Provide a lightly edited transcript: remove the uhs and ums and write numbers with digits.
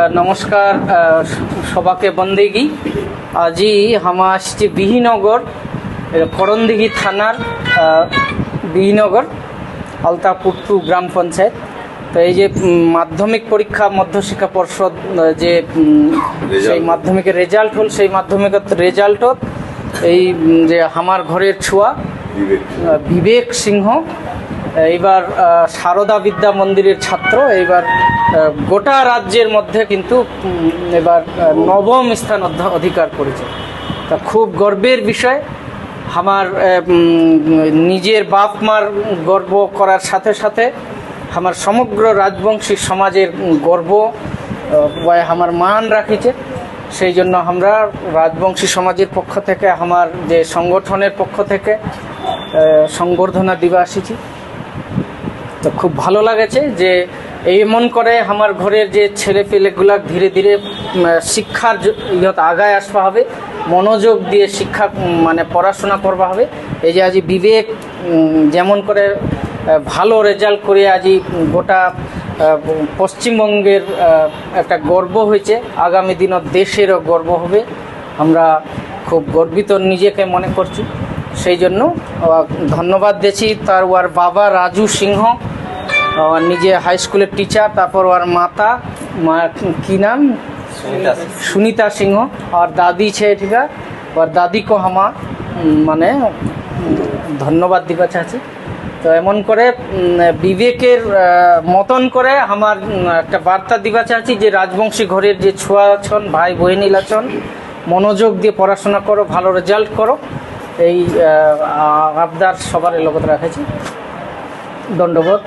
নমস্কার সবাকে বন্দেগি। আজি হামা আসছে বিহিনগর করণদিঘি থানার বিহিনগর আলতাপুর টু গ্রাম পঞ্চায়েত। তো এই যে মাধ্যমিক পরীক্ষা মধ্যশিক্ষা পর্ষদ যে সেই মাধ্যমিকের রেজাল্ট হল, সেই মাধ্যমিকের রেজাল্টত এই যে আমার ঘরের ছোঁয়া বিবেক সিংহ এইবার সারদা বিদ্যা মন্দিরের ছাত্র, এইবার গোটা রাজ্যের মধ্যে কিন্তু এবার নবম স্থান অধিকার করেছে। তা খুব গর্বের বিষয়। আমার নিজের বাপ মার গর্ব করার সাথে সাথে আমার সমগ্র রাজবংশী সমাজের গর্ব আমার মান রাখিছে। সেই জন্য আমরা রাজবংশী সমাজের পক্ষ থেকে আমার যে সংগঠনের পক্ষ থেকে সংবর্ধনা দিবা আসিছি। তো খুব ভালো লাগেছে যে এমন করে আমার ঘরের যে ছেলে পেলেগুলা ধীরে ধীরে শিক্ষার ইয়ত আগায় আসবা হবে, মনোযোগ দিয়ে শিক্ষা মানে পড়াশোনা করবা হবে। এই যে আজি বিবেক যেমন করে ভালো রেজাল্ট করে আজি গোটা পশ্চিমবঙ্গের একটা গর্ব হয়েছে, আগামী দিনত দেশেরও গর্ব হবে। আমরা খুব গর্বিত নিজেকে মনে করছি। সেই জন্য ধন্যবাদ দিয়েছি তার ওর বাবা রাজু সিংহ, নিজে হাই স্কুলের টিচার, তারপর ওর মাতা কি নাম সুনিতা সিংহ, আর দাদি ছে ঠিকা ওর দাদিকে আমার মানে ধন্যবাদ দিবা চাচ্ছি। তো এমন করে বিবেকের মতন করে আমার একটা বার্তা দিবা চাচ্ছি যে রাজবংশী ঘরের যে ছোঁয়া আছেন, ভাই বহিনীল আছেন, মনোযোগ দিয়ে পড়াশোনা করো, ভালো রেজাল্ট করো। এই আবদার সবার লগত রাখেছি। ধন্যবাদ।